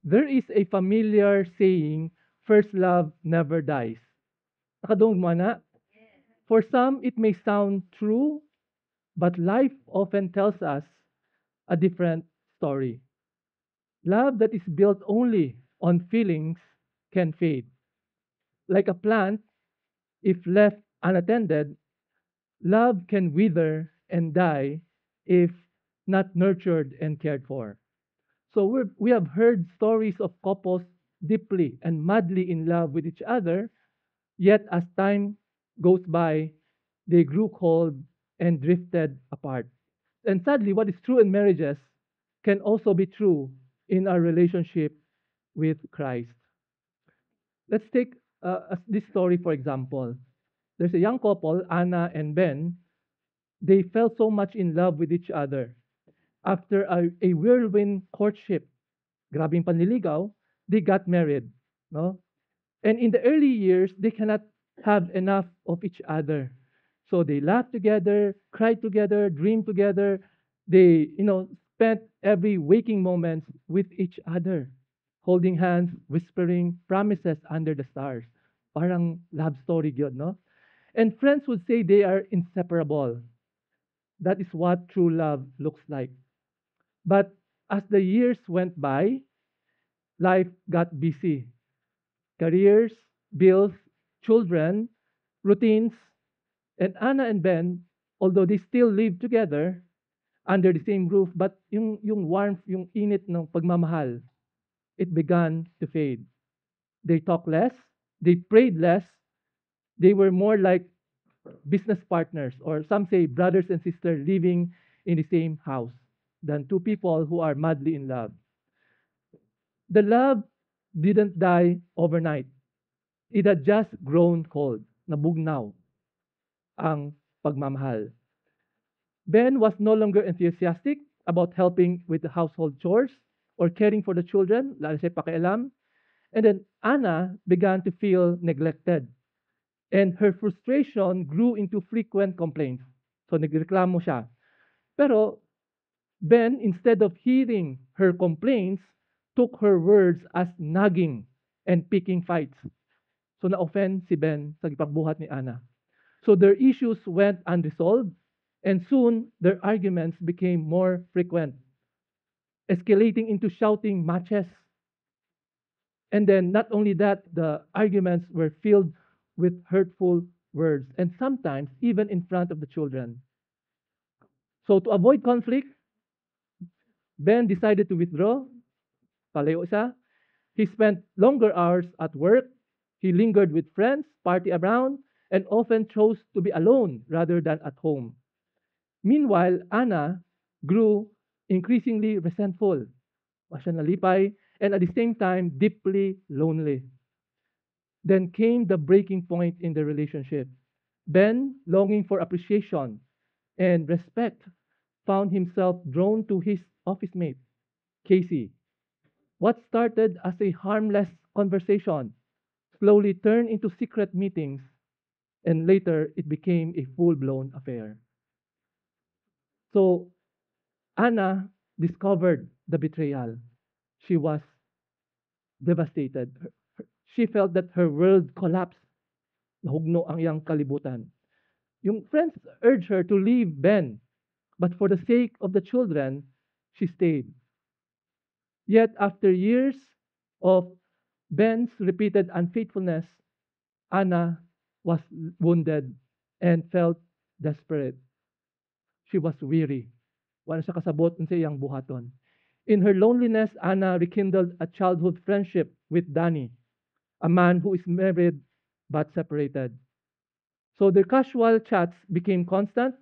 There is a familiar saying, first love never dies. Nakadungog mo na? For some, it may sound true, but life often tells us a different story. Love that is built only on feelings can fade. Like a plant, if left unattended, love can wither and die if not nurtured and cared for. So we have heard stories of couples deeply and madly in love with each other, yet as time goes by, they grew cold and drifted apart. And sadly, what is true in marriages can also be true in our relationship with Christ. Let's take this story for example. There's a young couple, Anna and Ben. They fell so much in love with each other. After a whirlwind courtship, grabing panliligaw, they got married. No? And in the early years, they cannot have enough of each other. So they laughed together, cried together, dreamed together. They, spent every waking moment with each other, holding hands, whispering promises under the stars. Parang love story gyud, no? And friends would say they are inseparable. That is what true love looks like. But as the years went by, life got busy. Careers, bills, children, routines, and Anna and Ben, although they still live together under the same roof, but yung warmth, yung init ng pagmamahal, it began to fade. They talked less, they prayed less, they were more like business partners, or some say brothers and sisters living in the same house, than two people who are madly in love. The love didn't die overnight. It had just grown cold. Nabugnaw ang pagmamahal. Ben was no longer enthusiastic about helping with the household chores or caring for the children, lalo siya pakialam. And then Anna began to feel neglected. And her frustration grew into frequent complaints. So nagreklamo siya. Pero Ben, instead of hearing her complaints, took her words as nagging and picking fights. So na-offend si Ben sa gipagbuhat ni Anna. So their issues went unresolved, and soon their arguments became more frequent, escalating into shouting matches. And then not only that, the arguments were filled with hurtful words, and sometimes even in front of the children. So to avoid conflict, Ben decided to withdraw. Palayo siya. He spent longer hours at work. He lingered with friends, party around, and often chose to be alone rather than at home. Meanwhile, Anna grew increasingly resentful, wa siya nalipay, and at the same time, deeply lonely. Then came the breaking point in the relationship. Ben, longing for appreciation and respect, found himself drawn to his office mate, Casey. What started as a harmless conversation slowly turned into secret meetings, and later it became a full blown affair. So Anna discovered the betrayal. She was devastated. She felt that her world collapsed. Nahugno ang iyang kalibutan. Yung friends urged her to leave Ben, but for the sake of the children, she stayed. Yet after years of Ben's repeated unfaithfulness, Anna was wounded and felt desperate. She was weary. Wala siya kasabot sa iyang buhaton. In her loneliness, Anna rekindled a childhood friendship with Danny, a man who is married but separated. So their casual chats became constant,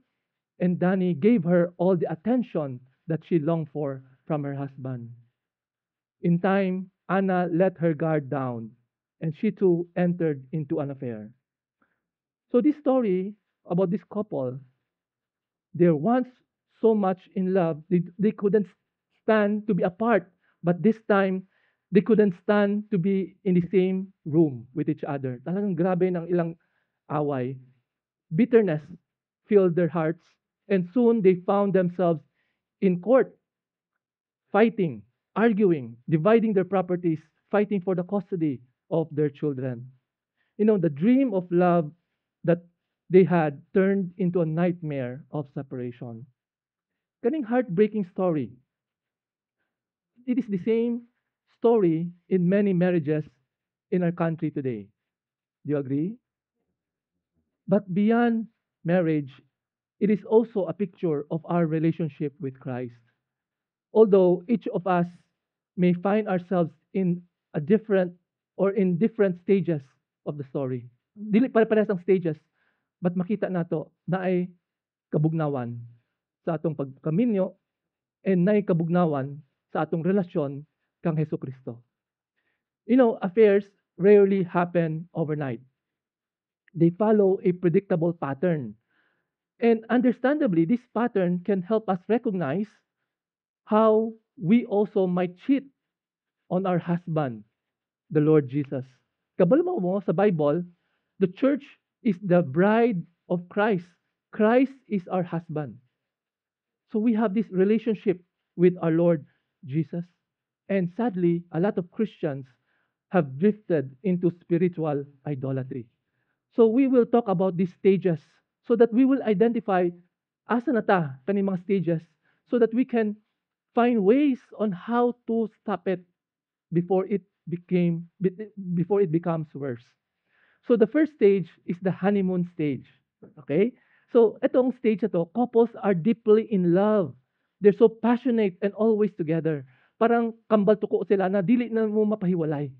and Danny gave her all the attention that she longed for from her husband. In time, Anna let her guard down, and she too entered into an affair. So this story about this couple, they're once so much in love, they couldn't stand to be apart, but this time, they couldn't stand to be in the same room with each other. Talagang grabe ng ilang away. Bitterness filled their hearts, and soon they found themselves in court, fighting. arguing, dividing their properties, fighting for the custody of their children. The dream of love that they had turned into a nightmare of separation. Kaning heartbreaking story. It is the same story in many marriages in our country today. Do you agree? But beyond marriage, it is also a picture of our relationship with Christ. Although each of us may find ourselves in a different or in different stages of the story. Dili pare-parehas ang stages, but makita nato na ay kabugnawan sa atong pagkaminyo and na kabugnawan sa atong relasyon kang Hesus Kristo. Affairs rarely happen overnight. They follow a predictable pattern. And understandably, this pattern can help us recognize how we also might cheat on our husband, the Lord Jesus. Kabalo mo sa Bible, the church is the bride of Christ. Christ is our husband. So we have this relationship with our Lord Jesus. And sadly, a lot of Christians have drifted into spiritual idolatry. So we will talk about these stages so that we will identify asa na ta kani mga stages so that we can find ways on how to stop it before it becomes worse. So the first stage is the honeymoon stage. Okay? So itong stage na to, couples are deeply in love. They're so passionate and always together. Parang kambal tuko sila na dili na mo mapahiwalay.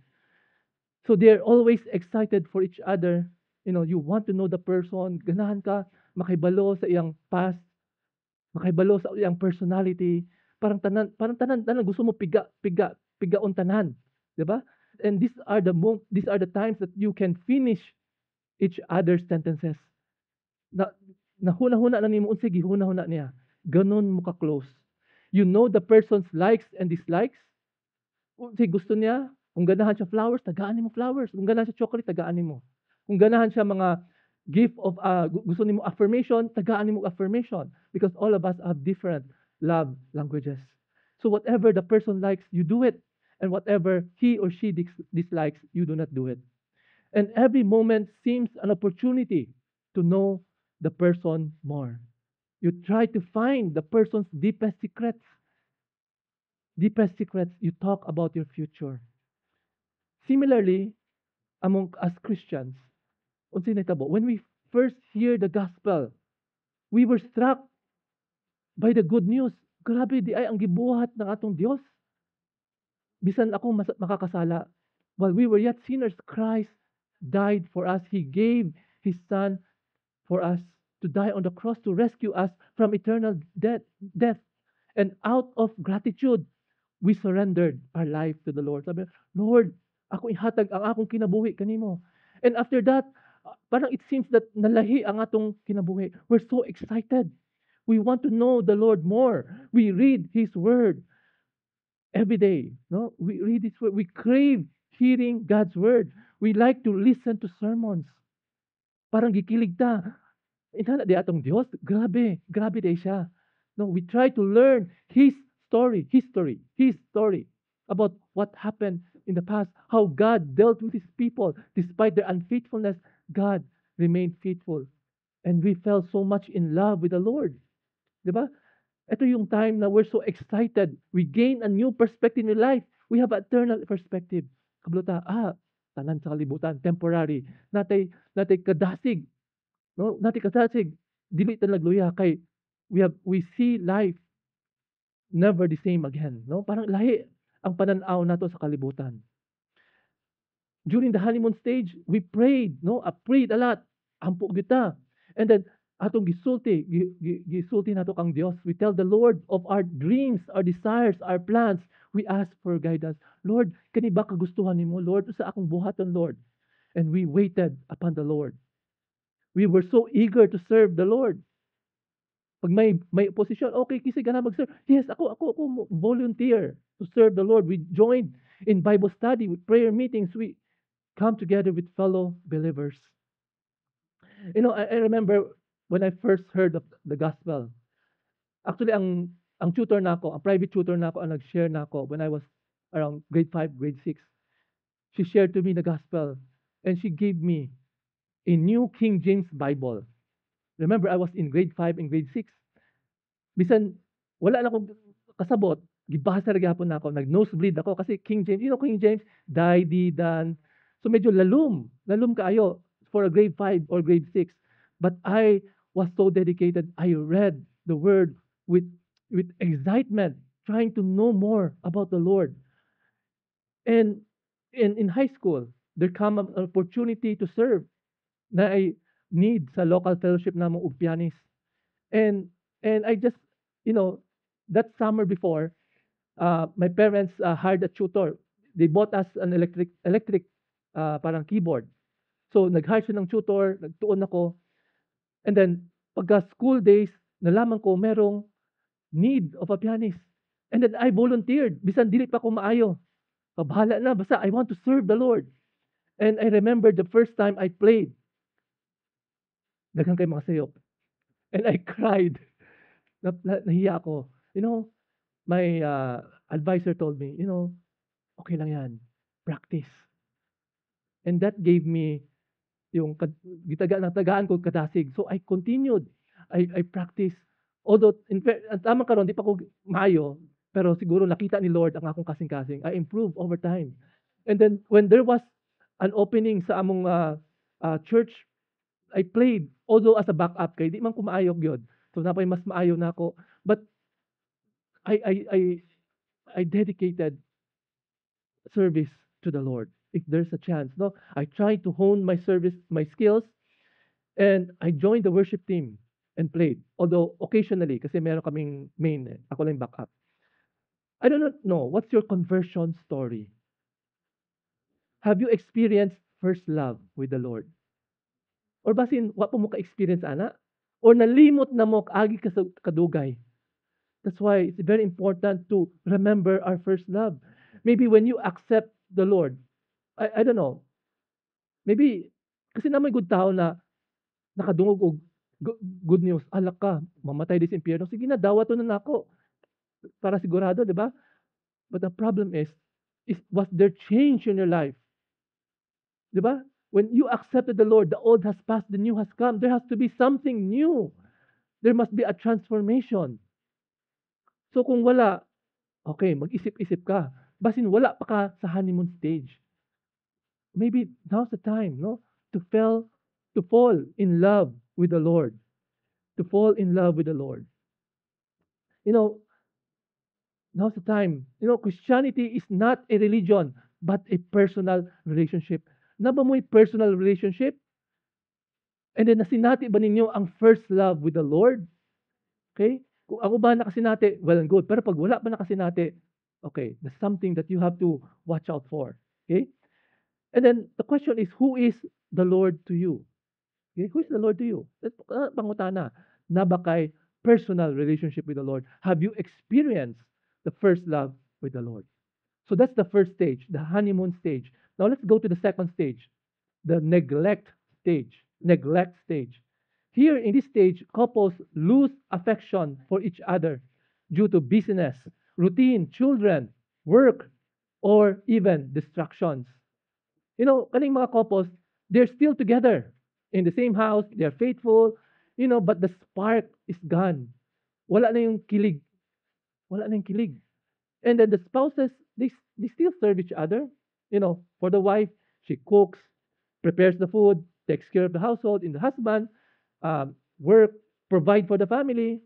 So they're always excited for each other. You want to know the person, ganahan ka, makibalo sa iyang past, makibalo sa iyang personality, parang tanan gusto mo pigaon tanan, 'di ba? And these are the times that you can finish each other's sentences. Na nahuna-huna na nimo unsay gihuna-huna niya. Ganon mo ka close. You know the person's likes and dislikes. Unsay gusto niya, kung ganahan siya flowers, tagaan nimo flowers. Kung ganahan siya chocolate, tagaan nimo. Kung ganahan siya mga gift of gusto nimo affirmation, tagaan nimo affirmation because all of us have different love languages. So whatever the person likes, you do it. And whatever he or she dislikes, you do not do it. And every moment seems an opportunity to know the person more. You try to find the person's deepest secrets. Deepest secrets, you talk about your future. Similarly, among us Christians, unsay nahitabo, when we first hear the gospel, we were struck by the good news. Grabe, di ay ang gibuhat ng atong Dios. Bisan ako makakasala. While we were yet sinners, Christ died for us. He gave His Son for us to die on the cross to rescue us from eternal death. And out of gratitude, we surrendered our life to the Lord. Sabi, Lord, ako ihatag ang akong kinabuhi kanimo. And after that, parang it seems that nalahi ang atong kinabuhi. We're so excited. We want to know the Lord more. We read His Word every day. No, we read His Word. We crave hearing God's Word. We like to listen to sermons. Parang gikilig ta. Inana di atong Dios. Grabe di siya. No, we try to learn His history about what happened in the past, how God dealt with His people despite their unfaithfulness. God remained faithful, and we fell so much in love with the Lord, di ba? Ito yung time na we're so excited. We gain a new perspective in life. We have an eternal perspective. Kabluta, tanan sa kalibutan, temporary. Natay kadasig, no? Natay kadasig. Dili ta nagluya kay we see life never the same again, no? Parang lahi ang pananaw nato sa kalibutan. During the honeymoon stage, we prayed, no? I prayed a lot. Ampo kita. And then atong gisulti nato kang Dios. We tell the Lord of our dreams, our desires, our plans. We ask for guidance. Lord, kani ba kagustuhan nimo, Lord? Sa akong buhaton, Lord. And we waited upon the Lord. We were so eager to serve the Lord. Pag may opposition, okay, kasi ka na mag-serve. Yes, ako volunteer to serve the Lord. We joined in Bible study, with prayer meetings. We come together with fellow believers. I remember when I first heard of the gospel. Actually, ang tutor na ako, ang private tutor na ako, ang nag-share na ako when I was around grade 5, grade 6. She shared to me the gospel and she gave me a New King James Bible. Remember, I was in grade 5 and grade 6. Bisan, wala na akong kasabot, gibasa ra gyapon nako, nag-nosebleed ako kasi King James, King James, die, di, dan. So medyo lalum kaayo for a grade 5 or grade 6. But I was so dedicated. I read the word with excitement, trying to know more about the Lord. And in high school, there come an opportunity to serve na I need sa local fellowship namong Ugpianis. And I just, you know, that summer before, my parents hired a tutor. They bought us an electric parang keyboard. So nag-hire siya ng tutor, nagtuon ako. And then pagka school days, nalaman ko merong need of a pianist. And then I volunteered. Bisan dili pa ko maayo. Bahala na, basta I want to serve the Lord. And I remember the first time I played, daghang kay mga sayop. And I cried. Nahiya ako. My advisor told me, okay lang yan. Practice. And that gave me yung tagaan ko kadasig. So I continued. I practiced. Although, tama karon di pa ko maayo, pero siguro nakita ni Lord ang akong kasing-kasing. I improved over time. And then, when there was an opening sa among church, I played, although as a backup, kay di man ko maayog yun. So, napay mas maayo na ako. But, I, I, I, I dedicated service to the Lord. If there's a chance, no, I tried to hone my skills, and I joined the worship team and played. Although occasionally, kasi meron kaming main, ako lang backup. I do not know, what's your conversion story? Have you experienced first love with the Lord? Or basin, wa po mo ka-experience, ana? Or nalimot na mo, agi ka sa kadugay? That's why it's very important to remember our first love. Maybe when you accept the Lord, I don't know, maybe, kasi naman good tao na nakadungog og good news, alak ka, mamatay din sa impyerno, sige na, dawa to na nako, para sigurado, di ba? But the problem is was there change in your life? Di ba? When you accepted the Lord, the old has passed, the new has come. There has to be something new. There must be a transformation. So kung wala, okay, mag-isip-isip ka. Basin wala pa ka sa honeymoon stage. Maybe now's the time, no? To fall in love with the Lord. To fall in love with the Lord. You know, now's the time. Christianity is not a religion, but a personal relationship. Na ba mo'y personal relationship? And then nasinati ba ninyo ang first love with the Lord? Okay? Kung ako ba nakasinati, well and good. Pero pag wala pa nakasinati, okay, that's something that you have to watch out for. Okay? And then the question is, who is the Lord to you? Okay? Who is the Lord to you? That's pangutana. Na ba kay personal relationship with the Lord? Have you experienced the first love with the Lord? So that's the first stage, the honeymoon stage. Now let's go to the second stage, the neglect stage. Neglect stage. Here in this stage, couples lose affection for each other due to busyness, routine, children, work, or even distractions. Kaning mga couples, they're still together in the same house, they're faithful, but the spark is gone. Wala na yung kilig. Wala na yung kilig. And then the spouses, they still serve each other. For the wife, she cooks, prepares the food, takes care of the household, and the husband, work, provide for the family.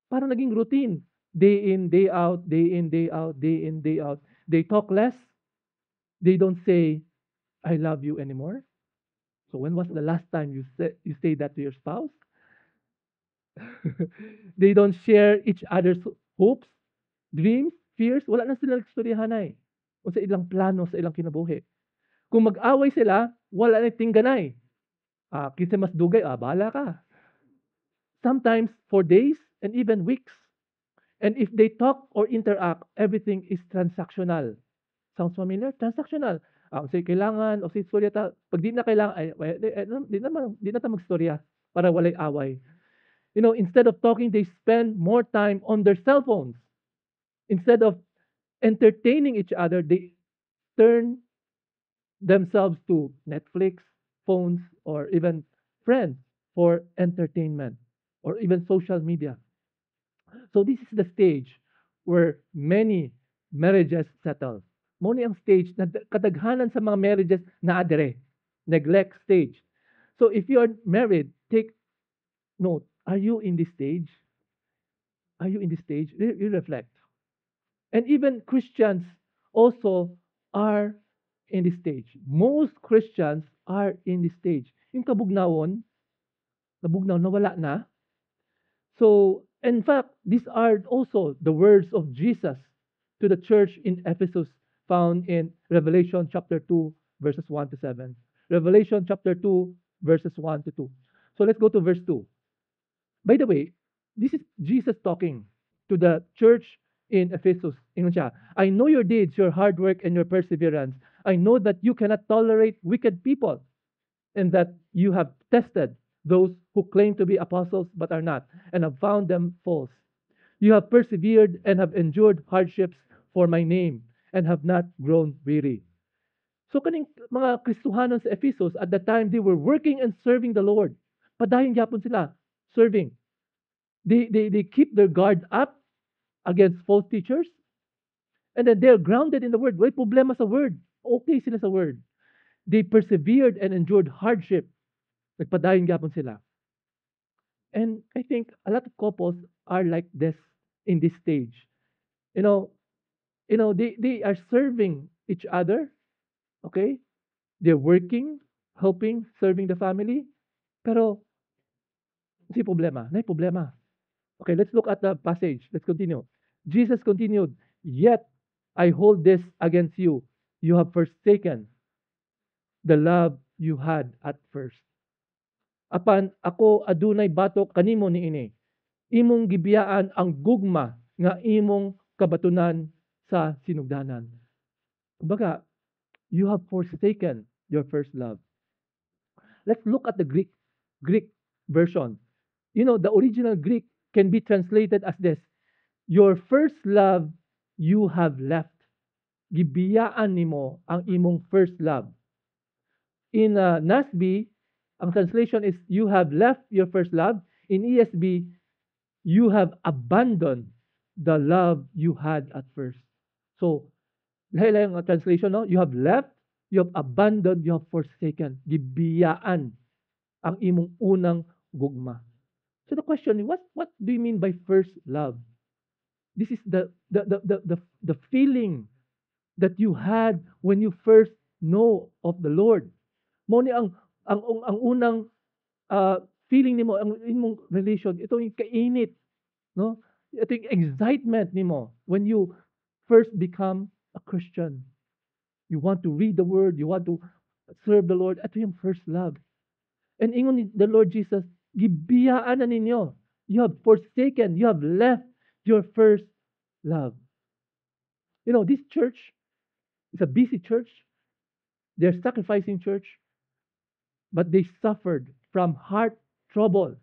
Parang naging routine. Day in, day out, day in, day out, day in, day out. They talk less. They don't say, I love you anymore. So when was the last time you say that to your spouse? They don't share each other's hopes, dreams, fears. Wala na sila nagstoryahanay. O sa ilang plano sa ilang kinabuhi. Kung mag-away sila, wala na tingganay. Kasi mas dugay, bahala ka. Sometimes for days and even weeks. And if they talk or interact, everything is transactional. Sounds familiar? Transactional. Say kailangan o say istorya ta. Pag di na kailangan, di na ta magstorya para walay away. Instead of talking, they spend more time on their cell phones. Instead of entertaining each other, they turn themselves to Netflix, phones, or even friends for entertainment, or even social media. So this is the stage where many marriages settle. Mo ni ang stage na kadaghanan sa mga marriages na adere, neglect stage. So if you are married, take note. Are you in this stage? Are you in this stage? You reflect. And even Christians also are in this stage. Most Christians are in this stage. Yung kabugnawon, nabugnaw, nawala na. So, in fact, these are also the words of Jesus to the church in Ephesus, found in Revelation chapter 2, verses 1 to 7. Revelation chapter 2, verses 1 to 2. So let's go to verse 2. By the way, this is Jesus talking to the church in Ephesus. Ingon siya, I know your deeds, your hard work, and your perseverance. I know that you cannot tolerate wicked people, and that you have tested those who claim to be apostles but are not, and have found them false. You have persevered and have endured hardships for my name, and have not grown weary. So kaning mga Kristohanon sa Ephesus, at the time they were working and serving the Lord. Padayon gyapon sila serving. They keep their guard up against false teachers, and then they're grounded in the word. Way problema sa word. Okay sila sa word. They persevered and endured hardship. Nagpadayon gyapon sila. And I think a lot of couples are like this in this stage. You know, they are serving each other, okay? They're working, helping, serving the family. Pero si problema, may problema. Okay, let's look at the passage. Let's continue. Jesus continued, "Yet I hold this against you. You have forsaken the love you had at first. Apan ako adunay batok kanimo niini. Imong gibiyaan ang gugma nga imong kabatunan sa sinugdanan." Kumbaga, you have forsaken your first love. Let's look at the Greek version. You know, the original Greek can be translated as this: your first love you have left. Gibiyaan nimo ang imong first love. In NASB, ang translation is you have left your first love. In ESB, you have abandoned the love you had at first. So, lahi-lahi ang translation, no? You have left, you have abandoned, you have forsaken. Gibiyaan ang imong unang gugma. So the question is, what do you mean by first love? This is the feeling that you had when you first know of the Lord. Mo ni ang unang feeling nimo, ang imong relation, ito yung kainit, no? Ito yung excitement nimo when you first become a Christian. You want to read the word, you want to serve the Lord. Ito yung first love. And ingon ni the Lord Jesus, gibiyaan na ninyo. You have forsaken, you have left your first love. You know, this church is a busy church. They're sacrificing church, but they suffered from heart trouble.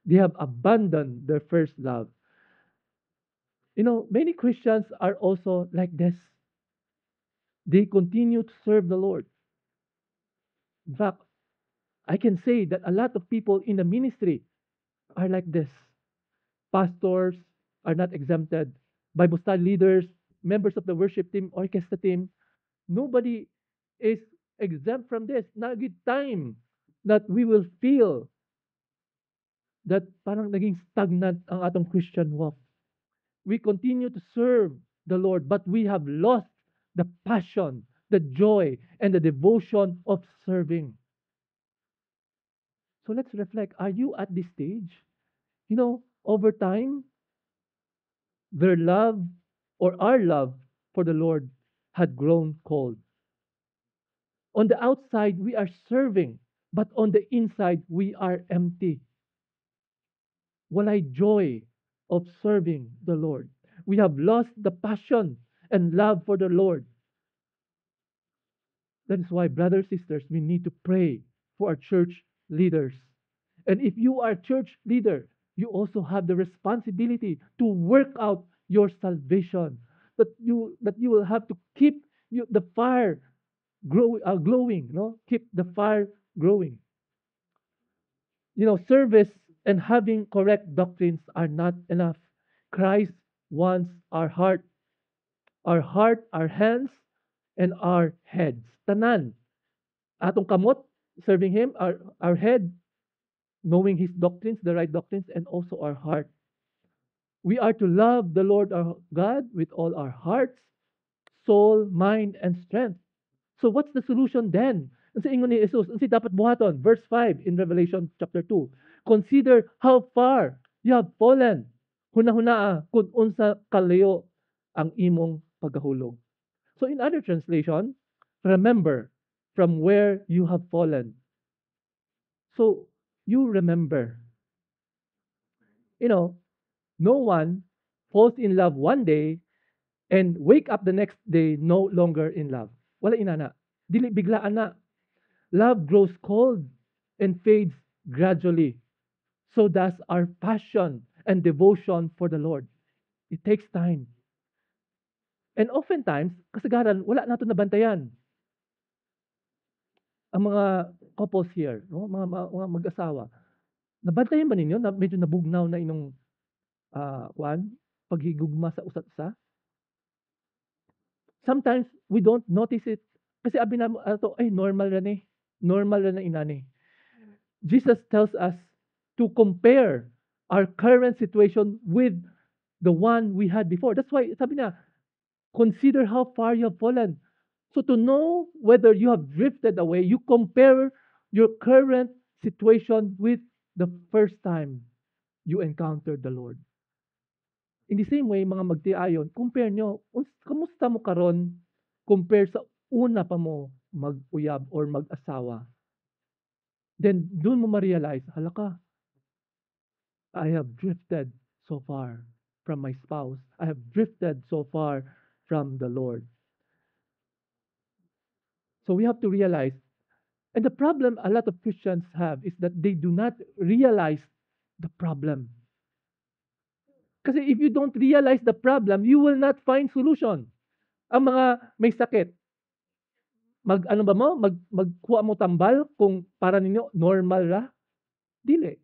They have abandoned their first love. You know, many Christians are also like this. They continue to serve the Lord. In fact, I can say that a lot of people in the ministry are like this. Pastors are not exempted. Bible study leaders, members of the worship team, orchestra team, nobody is exempt from this. Nagit time that we will feel that parang naging stagnant ang atong Christian walk. We continue to serve the Lord, but we have lost the passion, the joy, and the devotion of serving. So let's reflect. Are you at this stage? You know, over time, their love or our love for the Lord had grown cold. On the outside, we are serving, but on the inside, we are empty. Walay joy of serving the Lord. We have lost the passion and love for the Lord. That is why, brothers, sisters, we need to pray for our church leaders. And if you are a church leader, you also have the responsibility to work out your salvation, that you will have to keep the fire glowing, no? Keep the fire growing. Service and having correct doctrines are not enough. Christ wants our heart, our hands, and our heads. Tanan. Atong kamot, serving Him, our head, knowing His doctrines, the right doctrines, and also our heart. We are to love the Lord our God with all our hearts, soul, mind, and strength. So what's the solution then? Ang sa ingon ni Jesus, ang si dapat buhaton, verse 5 in Revelation chapter 2. Consider how far you have fallen. Hunahuna kung unsa kalayo ang imong pagkahulog. So in other translation, remember from where you have fallen. So you remember. You know, no one falls in love one day and wake up the next day no longer in love. Wala inana. Dili biglaan na. Love grows cold and fades gradually. So does our passion and devotion for the Lord. It takes time. And oftentimes, kasagaran, wala nato nabantayan. Ang mga couples here, no? mga mag-asawa, nabantayan ba ninyo na medyo nabugnaw na inong paghigugma sa usat-usa? Sometimes we don't notice it. Kasi abi na ato, ay normal ra ni. Normal ra na inani. Jesus tells us to compare our current situation with the one we had before. That's why sabi niya, consider how far you have fallen. So to know whether you have drifted away, you compare your current situation with the first time you encountered the Lord. In the same way, mga magtiayon, compare nyo, kamusta mo karon compare sa una pa mo mag-uyab or mag-asawa. Then, doon mo ma-realize, halaka, I have drifted so far from my spouse. I have drifted so far from the Lord. So we have to realize, and the problem a lot of Christians have is that they do not realize the problem. Kasi if you don't realize the problem, you will not find solution. Ang mga may sakit, magkuha mo tambal kung para ninyo normal ra? Dili.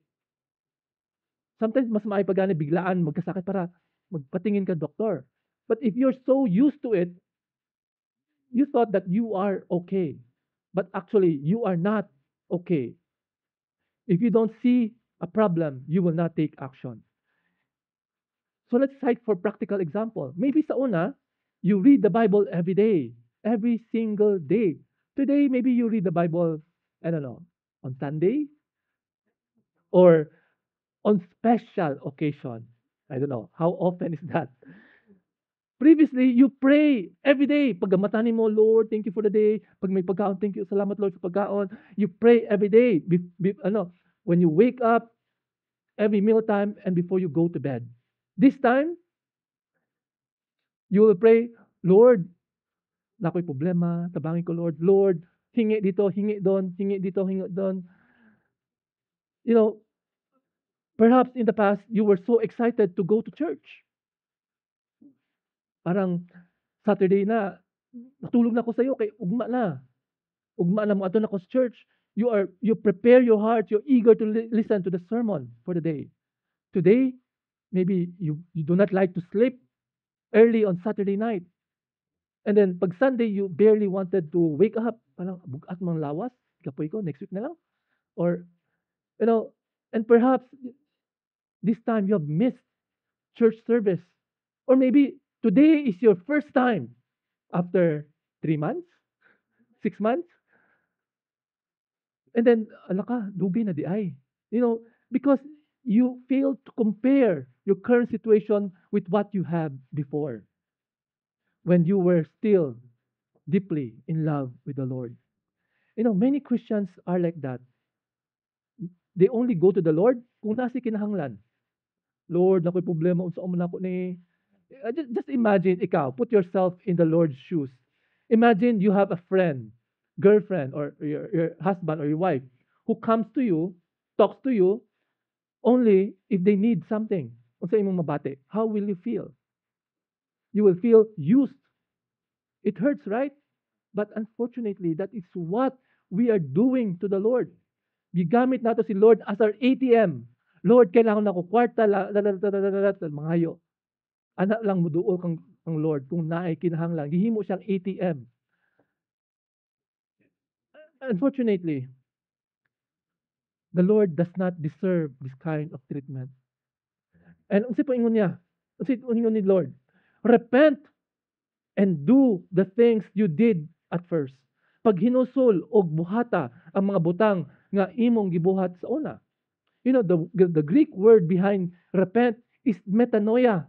Sometimes mas maipagani biglaan magkasakit para magpatingin ka doktor. But if you're so used to it, you thought that you are okay. But actually, you are not okay. If you don't see a problem, you will not take action. So let's cite for practical example. Maybe sa una, you read the Bible every day, every single day. Today, maybe you read the Bible, I don't know, on Sunday or on special occasion. I don't know. How often is that? Previously, you pray every day. Pagkamatanin mo, Lord, thank you for the day. Pag may pagkaon, thank you. Salamat, Lord, sa pagkaon. You pray every day. When you wake up, every mealtime, and before you go to bed. This time, you will pray, Lord, nako'y problema, tabangin ko, Lord. Lord, hingi dito, hingi doon, hingi dito, hingi doon. You know, perhaps in the past, you were so excited to go to church. Parang Saturday na, natulog na ako sa iyo, kay ugma na. Ugma na mo ato na ako sa church. You prepare your heart, you're eager to listen to the sermon for the day. Today, maybe you do not like to sleep early on Saturday night. And then, pag Sunday, you barely wanted to wake up. Parang, bugat mong lawas. Kapoy ko, next week na lang. Or, and perhaps, this time, you have missed church service. Or maybe, today is your first time after 3 months, 6 months. And then, alaka, dugi na di ay. Because you fail to compare your current situation with what you had before when you were still deeply in love with the Lord. Many Christians are like that. They only go to the Lord kung nasi kinahanglan. Lord, nako'y problema unsa man ako ni. Just imagine, ikaw, put yourself in the Lord's shoes. Imagine you have a friend, girlfriend, or your husband or your wife who comes to you, talks to you, only if they need something. Unsa imong mabati? How will you feel? You will feel used. It hurts, right? But unfortunately, that is what we are doing to the Lord. Gigamit nato si Lord as our ATM. Lord, kailangan ako kwarta, mga hayo. Anak lang mo duol kang Lord kung naay kinahanglan. Gihimo siyang ATM. Unfortunately, the Lord does not deserve this kind of treatment. And unsa po ingon niya? Unsa ingon ni Lord? Repent and do the things you did at first. Pag hinusol og buhata ang mga butang nga imong gibuhat sa una. You know, the Greek word behind repent is metanoia.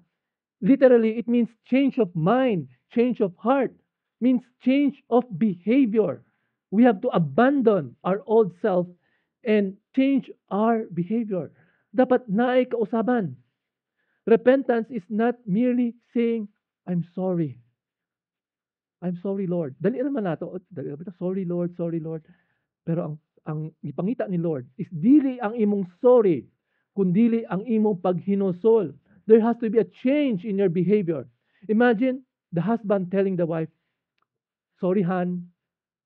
Literally, it means change of mind, change of heart, means change of behavior. We have to abandon our old self and change our behavior. Dapat naay kausaban. Repentance is not merely saying, I'm sorry. I'm sorry, Lord. Dali naman nato. Sorry, Lord. Sorry, Lord. Pero ang ipangita ni Lord is dili ang imong sorry, kundili ang imong paghinosol. There has to be a change in your behavior. Imagine the husband telling the wife, sorry, Han,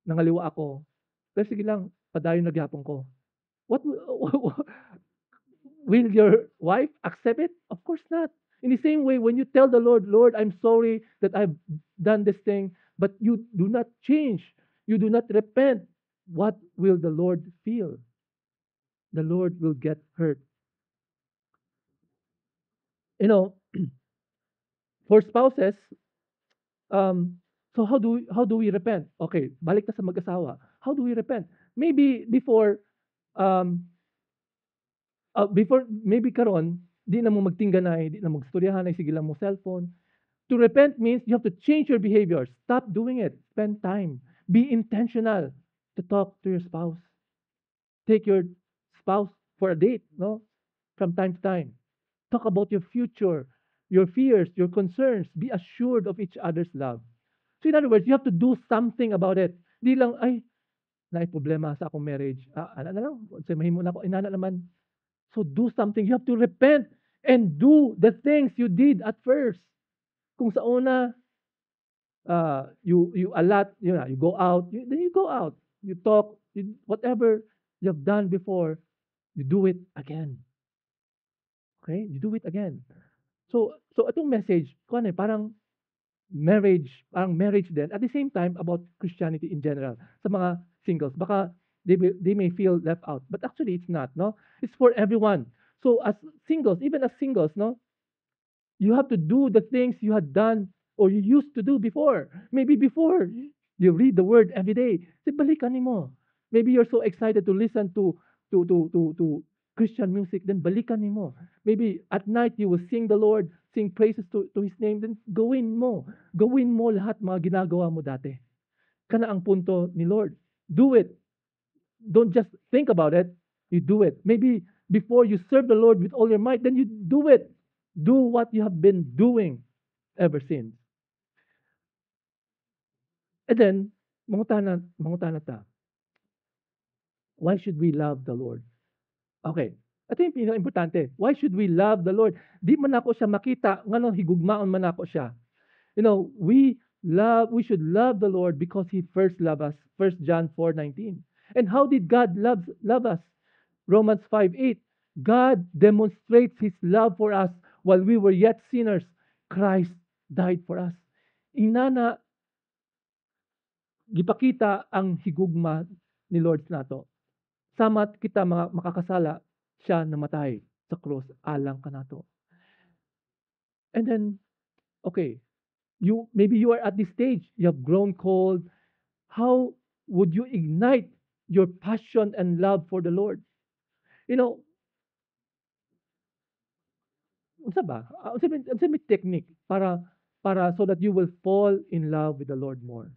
nangaliwa ako. Pero sige lang, padayon na gyapon ko. What will your wife accept it? Of course not. In the same way, when you tell the Lord, Lord, I'm sorry that I've done this thing, but you do not change, you do not repent, what will the Lord feel? The Lord will get hurt. You know, for spouses, so how do we repent? Okay, balik na sa mag-asawa. How do we repent? Maybe um, before maybe karon, di na mo magtingganay, di na mo magstoryahanay, sige lang mo cellphone. To repent means you have to change your behavior. Stop doing it. Spend time. Be intentional to talk to your spouse. Take your spouse for a date, no? From time to time. Talk about your future, your fears, your concerns. Be assured of each other's love. So in other words, you have to do something about it. Di lang, ay, naay problema sa akong marriage. Ano na lang, say, mahimo na ako, inana naman. So do something. You have to repent and do the things you did at first. Kung sa una, you allot, you go out, then you go out. You talk, whatever you have done before, you do it again. Okay? You do it again. So itong message, parang marriage din. At the same time, about Christianity in general. Sa mga singles, baka they may feel left out. But actually, it's not, no? It's for everyone. So as singles, even as singles, no? You have to do the things you had done or you used to do before. Maybe before, you read the word every day. Say, balikan mo. Maybe you're so excited to listen to Christian music, then balikan mo. Maybe at night you will sing the Lord, sing praises to His name, then gawin mo. Gawin mo lahat mga ginagawa mo dati. Kana ang punto ni Lord. Do it. Don't just think about it. You do it. Maybe before you serve the Lord with all your might, then you do it. Do what you have been doing ever since. And then, mangutana ta. Why should we love the Lord? Okay. Ito yung pinaka-importante. Why should we love the Lord? Di man ako siya makita, ngano higugmaon man ako siya. You know, we should love the Lord because He first loved us. 1 John 4:19. And how did God love us? Romans 5:8. God demonstrates His love for us while we were yet sinners. Christ died for us. Inana gipakita ang higugma ni Lord nato. Samat kita mga makakasala, siya namatay sa cross alang kanato. And then, okay, maybe you are at this stage, you have grown cold. How would you ignite your passion and love for the Lord? You know, unsa ba? Unsa may technique para so that you will fall in love with the Lord more?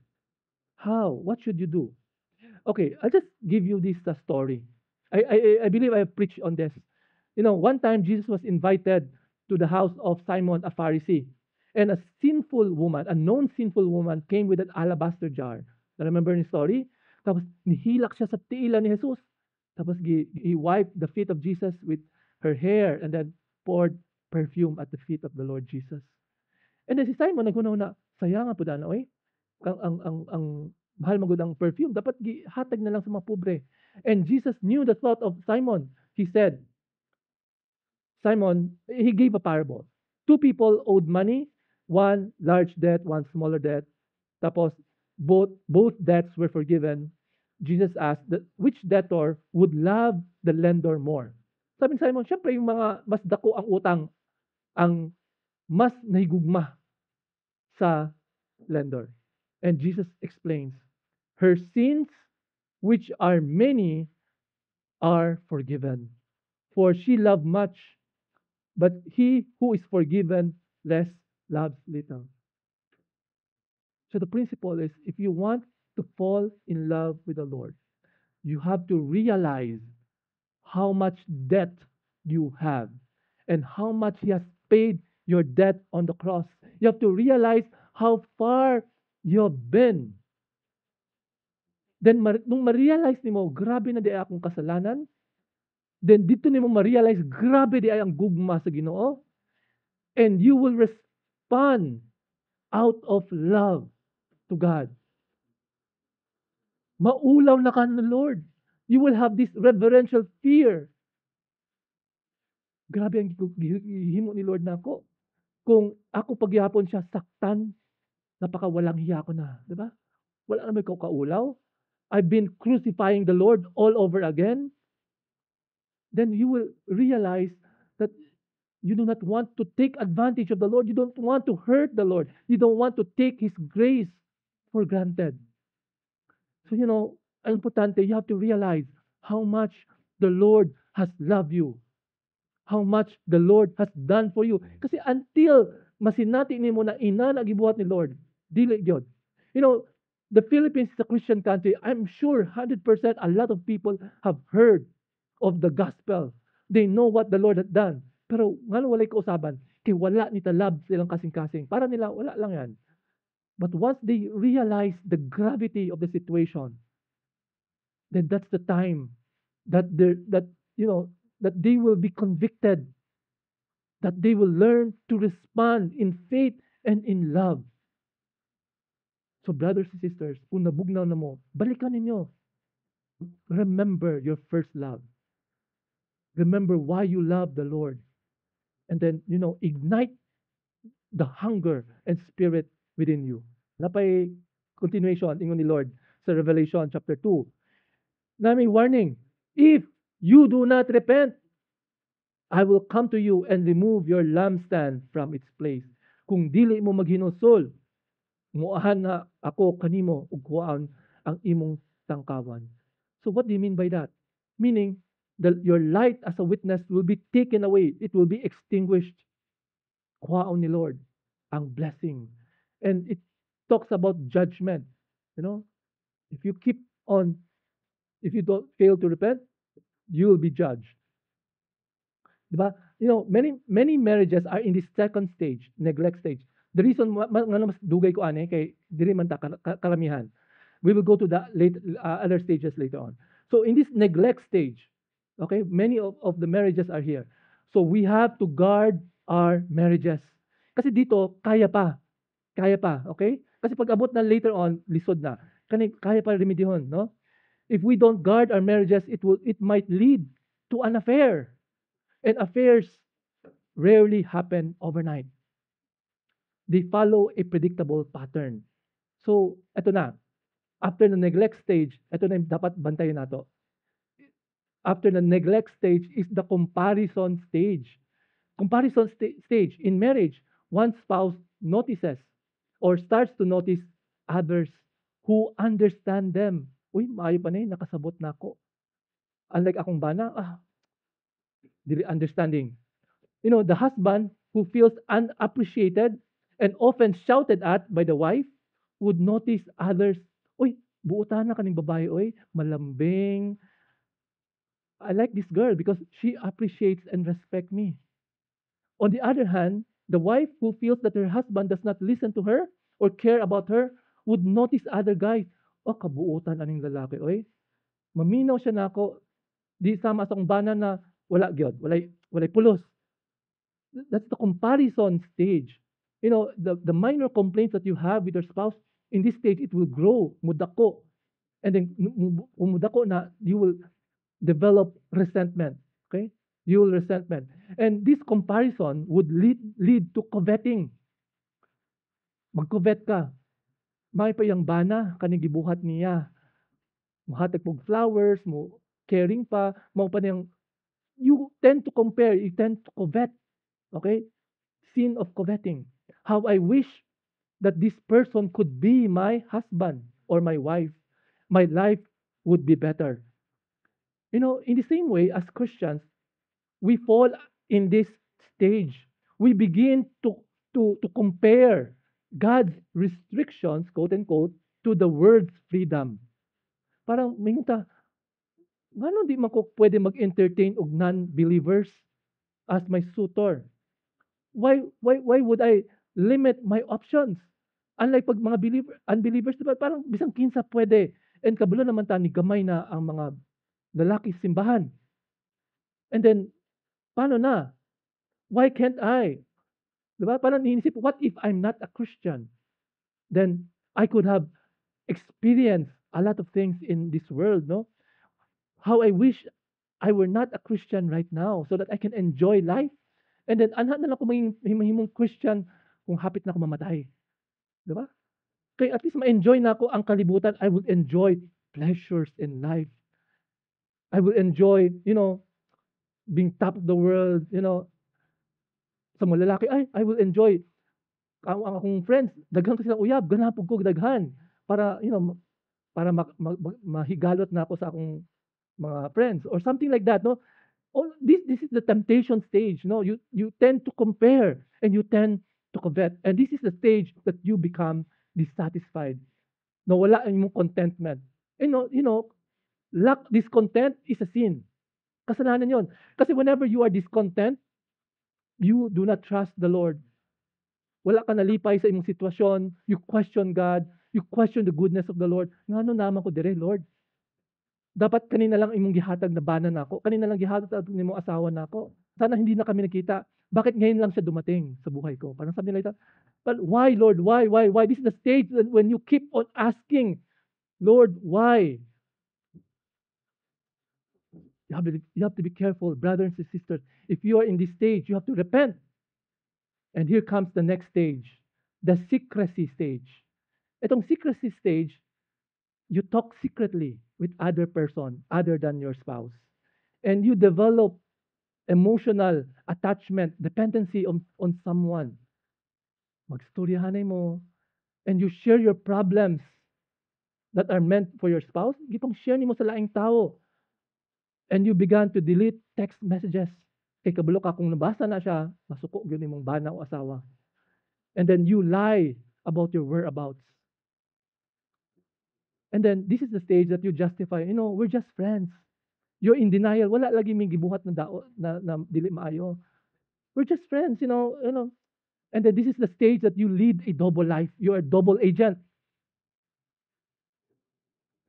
How? What should you do? Okay, I'll just give you this story. I believe I have preached on this. You know, one time Jesus was invited to the house of Simon, a Pharisee, and a sinful woman, a known sinful woman, came with an alabaster jar. Remember the story? Tapos nihilak siya sa tiila ni Jesus. Tapos he wiped the feet of Jesus with her hair and then poured perfume at the feet of the Lord Jesus. And then si Simon naghunaw na, sayang po dana oy. Ang mahal magud ang perfume dapat gihatag na lang sa mga pobre. And Jesus knew the thought of Simon. He said, Simon, he gave a parable. Two people owed money, one large debt, one smaller debt. Tapos both debts were forgiven. Jesus asked which debtor would love the lender more. Sabi ni Simon, syempre yung mga mas dako ang utang ang mas nahigugma sa lender. And Jesus explains, her sins, which are many, are forgiven. For she loved much, but he who is forgiven less loves little. So the principle is if you want to fall in love with the Lord, you have to realize how much debt you have and how much He has paid your debt on the cross. You have to realize how far you have been. Then nung ma-realize nimo, grabe na di ay akong kasalanan, then dito nimo ma-realize, grabe di ay ang gugma sa Ginoo, and you will respond out of love to God. Maulaw na ka ng Lord. You will have this reverential fear. Grabe ang himo ni Lord na ako. Kung ako pagyapon siya saktan, napakawalang hiya ko na. Diba? Wala na may kaulaw. I've been crucifying the Lord all over again. Then you will realize that you do not want to take advantage of the Lord. You don't want to hurt the Lord. You don't want to take His grace for granted. So, ang importante, you have to realize how much the Lord has loved you. How much the Lord has done for you. Kasi until masinati ni mo na ina nagibuhat ni Lord, dili gyud. The Philippines is a Christian country. I'm sure 100% a lot of people have heard of the gospel. They know what the Lord has done. Pero ngano walay kausaban, kay wala ni talab silang kasing-kasing. Para nila wala lang yan. But once they realize the gravity of the situation, then that's the time that they will be convicted, that they will learn to respond in faith and in love. So brothers and sisters, kung nabugnaw na mo, balikan ninyo. Remember your first love. Remember why you love the Lord. And then, ignite the hunger and spirit within you. Napay continuation, ingon ni Lord sa Revelation chapter 2. Na may warning, if you do not repent, I will come to you and remove your lampstand from its place. Kung dili mo maghinusol, muahan na ako kanimo ug kuhaan ang imong tangkawan. So what do you mean by that? Meaning, your light as a witness will be taken away. It will be extinguished. Kuhaan ni Lord ang blessing. And it talks about judgment. If you don't fail to repent, you will be judged. Diba? Many marriages are in this second stage, neglect stage. The reason nga mas dugay ko ani kay dili man ta karamihan. We will go to the other stages later on. So in this neglect stage, okay, many of the marriages are here. So we have to guard our marriages. Kasi dito kaya pa, okay? Kasi pag abot na later on, lisod na. Kaya pa remedyohon, no? If we don't guard our marriages, it might lead to an affair. And affairs rarely happen overnight. They follow a predictable pattern. So, eto na. After the neglect stage, eto na yung dapat bantayan nato. After the neglect stage is the comparison stage. Comparison stage in marriage, one spouse notices or starts to notice others who understand them. Uy, maayo pa na yun, nakasabot na ako. Unlike akong bana, the understanding. The husband who feels unappreciated and often shouted at by the wife would notice others. Uy, buutan na kaning babae, oy, malambing. I like this girl because she appreciates and respects me. On the other hand, the wife who feels that her husband does not listen to her or care about her would notice other guys. Kabuutan aning lalaki, oy. Maminaw siya na ako. Di sama sa akong bana na wala gyud, walay pulos. That's the comparison stage. The minor complaints that you have with your spouse, in this stage, it will grow, mudako. And then, mudako na, you will develop resentment. Okay? You will resentment. And this comparison would lead to coveting. Mag-covet ka. May pa yung bana, kaning gibuhat niya. Muhatag pog flowers, mo caring pa, mo pa niyang, you tend to compare, you tend to covet. Okay? Sin of coveting. How I wish that this person could be my husband or my wife. My life would be better. In the same way, as Christians, we fall in this stage. We begin to compare God's restrictions, quote unquote, to the world's freedom. Parang, minta, ngano di man ko pwede mag-entertain og non-believers as my suitor? Why would I limit my options? Unlike pag mga unbelievers, diba, parang bisang kinsa pwede. And kabalo naman ta ni gamay na ang mga lalaki simbahan. And then, paano na? Why can't I? Diba? Parang iniisip, what if I'm not a Christian? Then, I could have experienced a lot of things in this world, no? How I wish I were not a Christian right now so that I can enjoy life. And then, anhan na lang ako mahimong Christian kung hapit na ako mamatay. Diba? Kaya at least ma-enjoy na ako ang kalibutan. I will enjoy pleasures in life. I will enjoy, being top of the world, sa mga lalaki, I will enjoy. Ang akong friends, daghan ko sila uyab, ganapog ko daghan. Para, para mahigalot na ako sa akong mga friends or something like that, no? This is the temptation stage, no? You tend to compare and you tend to covet. And this is the stage that you become dissatisfied. No, wala ang imong contentment. Lack discontent is a sin. Kasalanan 'yon. Kasi whenever you are discontent, you do not trust the Lord. Wala ka nalipay sa imong sitwasyon, you question God, you question the goodness of the Lord. Ngano naman ko dire, Lord? Dapat kanina lang imong gihatag na bana nako. Kanina lang gihatag nimo asawa nako. Sana hindi na kami nakita. Bakit ngayon lang siya dumating sa buhay ko? Parang sabi nila, but why, Lord? Why? This is the stage when you keep on asking, Lord, why? You have to be careful, brothers and sisters. If you are in this stage, you have to repent. And here comes the next stage, the secrecy stage. Itong secrecy stage, you talk secretly with other person other than your spouse. And you develop emotional attachment, dependency on someone. Magstoryahanay mo. And you share your problems that are meant for your spouse. Gipang share nimo sa laing tao. And you began to delete text messages. Kay kabalo ka kung nabasa na siya, masuko gyud nimong bana o asawa. And then you lie about your whereabouts. And then this is the stage that you justify, we're just friends. You're in denial. Wala lagi may gibuhat na dao na dili maayo. We're just friends, And then this is the stage that you lead a double life. You're a double agent.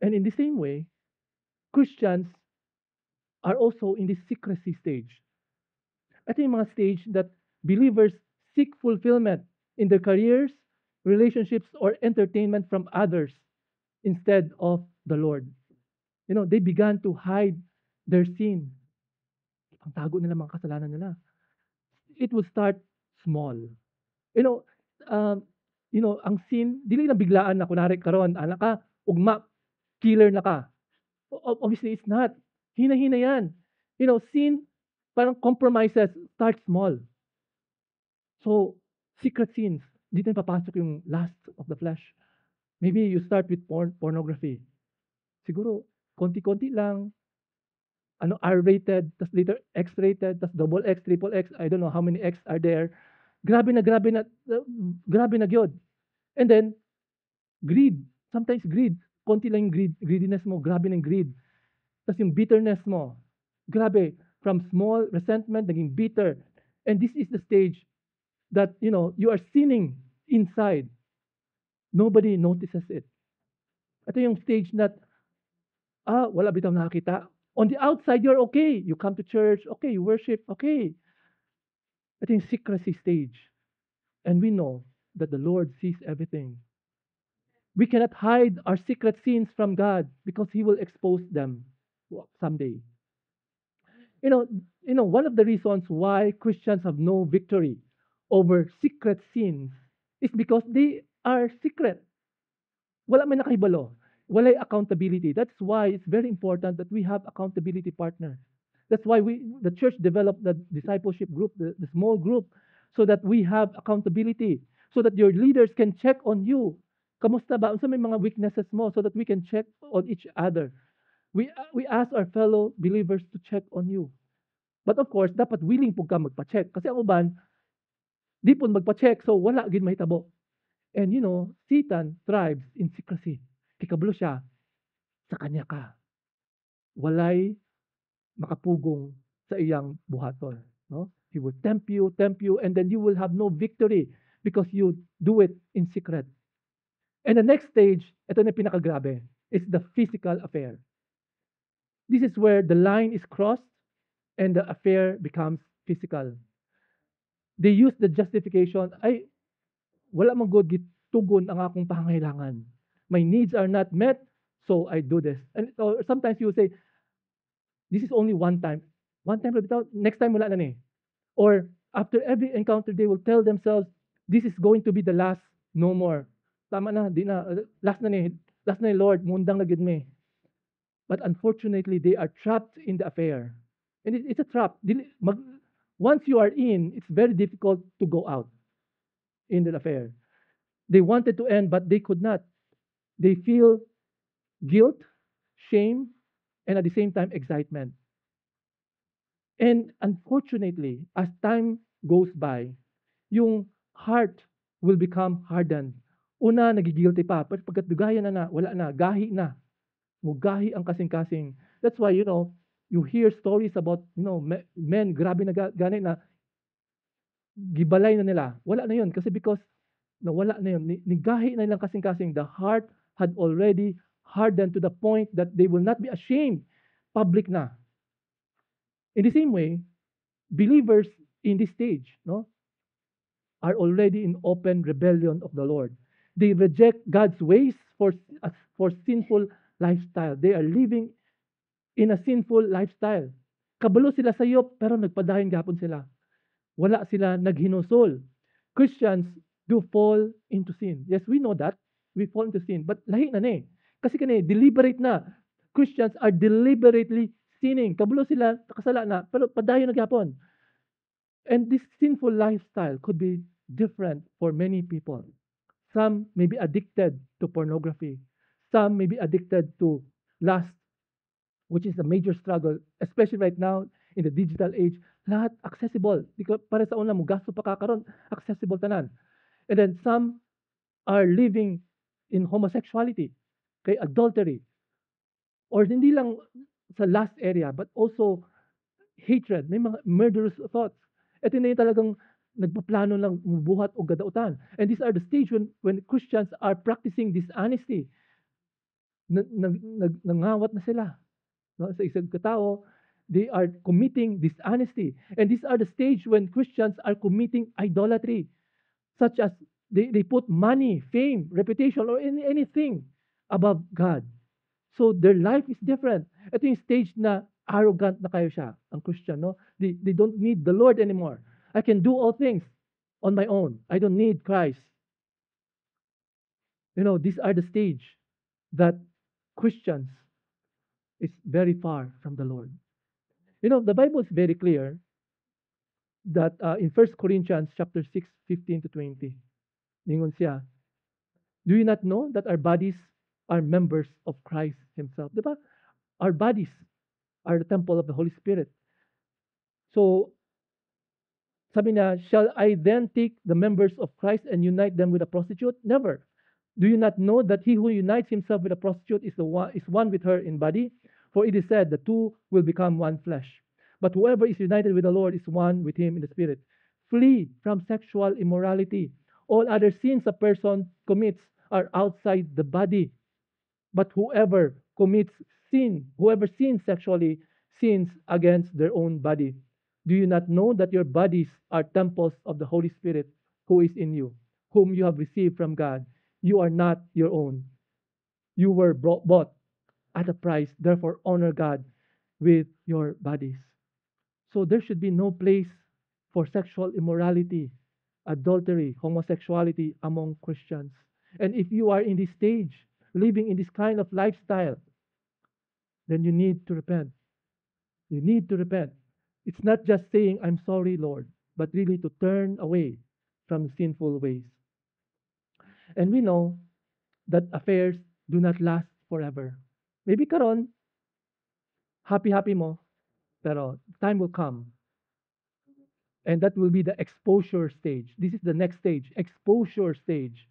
And in the same way, Christians are also in this secrecy stage. Ito yung mga stage that believers seek fulfillment in their careers, relationships, or entertainment from others instead of the Lord. They began to hide their sin. Ang tago nila mga kasalanan nila. It will start small. Ang sin, dili na biglaan na kunari karon, anak ka, ugma, killer na ka. Obviously, it's not. Hina-hina yan. Sin, parang compromises, start small. So, secret sins, dito na papasok yung lust of the flesh. Maybe you start with pornography. Siguro, konti-konti lang. R-rated, tas later X-rated, tas double X, triple X, I don't know how many X are there. Grabe na gyud. And then, greed. Sometimes greed. Konti lang yung greediness mo. Grabe ng greed. Tas yung bitterness mo. Grabe. From small resentment, naging bitter. And this is the stage that, you are sinning inside. Nobody notices it. Ito yung stage that, wala bitaw nakakita. On the outside, you're okay. You come to church, okay. You worship, okay. Ito yung secrecy stage. And we know that the Lord sees everything. We cannot hide our secret sins from God because He will expose them someday. You know, one of the reasons why Christians have no victory over secret sins is because they are secret. Wala may nakahibalo. Walay accountability. That's why it's very important that we have accountability partners. That's why the church developed the discipleship group, the small group, so that we have accountability, so that your leaders can check on you. Kamusta ba? Unsa may mga weaknesses mo so that we can check on each other. We ask our fellow believers to check on you. But of course, dapat willing po ka magpa-check. Kasi ang uban, di po magpa-check, so wala gid mahitabo. And Satan thrives in secrecy. Kikablo siya, sa kanya ka. Walay makapugong sa iyang buhaton. No? He will tempt you, and then you will have no victory because you do it in secret. And the next stage, ito na pinakagrabe, is the physical affair. This is where the line is crossed and the affair becomes physical. They use the justification, ay, wala man good gitugon ang akong pangangailangan. My needs are not met, so I do this. And or sometimes you say, this is only one time. One time, next time wala na ni. Or after every encounter, they will tell themselves, this is going to be the last, no more. Tama na, di na, last na ni, Lord, mundang na gid me. But unfortunately, they are trapped in the affair. And it's a trap. Once you are in, it's very difficult to go out in the affair. They wanted to end, but they could not. They feel guilt, shame, and at the same time, excitement. And unfortunately, as time goes by, yung heart will become hardened. Una, nagigilty pa. Pero pagkat dugaya na wala na, gahi na. Mugahi ang kasing-kasing. That's why, you hear stories about, men, grabe na gani na, gibalay na nila. Wala na yun. Kasi because, wala na yun. Nigahi na nilang kasing-kasing. The heart had already hardened to the point that they will not be ashamed. Public na. In the same way, believers in this stage, are already in open rebellion of the Lord. They reject God's ways for sinful lifestyle. They are living in a sinful lifestyle. Kabalo sila sa iyo, pero nagpadayon gapon sila. Wala sila naghinusol. Christians do fall into sin. Yes, we know that. We fall into sin. But lahi na ni. Kasi kani, deliberate na. Christians are deliberately sinning. Kabalo sila, kasala na, pero padayon na gapon. And this sinful lifestyle could be different for many people. Some may be addicted to pornography. Some may be addicted to lust, which is a major struggle, especially right now in the digital age. Lahat accessible. Para sa una mo, gasto pa kakaroon, accessible tanan. And then some are living in homosexuality, kay adultery, or hindi lang sa last area, but also hatred, may mga murderous thoughts. Ito na yung talagang nagpaplano lang buhat o gadautan. And these are the stage when Christians are practicing dishonesty. Nangawat na sila. No? Sa isang katao, they are committing dishonesty. And these are the stage when Christians are committing idolatry, such as they put money, fame, reputation, or anything above God. So their life is different. Ito yung stage na arrogant na kayo siya, ang Christian, no? They don't need the Lord anymore. I can do all things on my own. I don't need Christ. These are the stage that Christians is very far from the Lord. The Bible is very clear that in 1 Corinthians chapter 6, 15 to 20, ningon siya, do you not know that our bodies are members of Christ Himself? Diba? Our bodies are the temple of the Holy Spirit. So, sabi niya, shall I then take the members of Christ and unite them with a prostitute? Never. Do you not know that he who unites himself with a prostitute is one with her in body? For it is said, the two will become one flesh. But whoever is united with the Lord is one with him in the Spirit. Flee from sexual immorality. All other sins a person commits are outside the body. But whoever sins sexually, sins against their own body. Do you not know that your bodies are temples of the Holy Spirit who is in you, whom you have received from God. You are not your own. You were bought at a price. Therefore, honor God with your bodies. So there should be no place for sexual immorality, adultery, homosexuality among Christians. And if you are in this stage, living in this kind of lifestyle, then you need to repent. You need to repent. It's not just saying, I'm sorry, Lord, but really to turn away from sinful ways. And we know that affairs do not last forever. Maybe karon, happy-happy mo, pero time will come. And that will be the exposure stage. This is the next stage, exposure stage.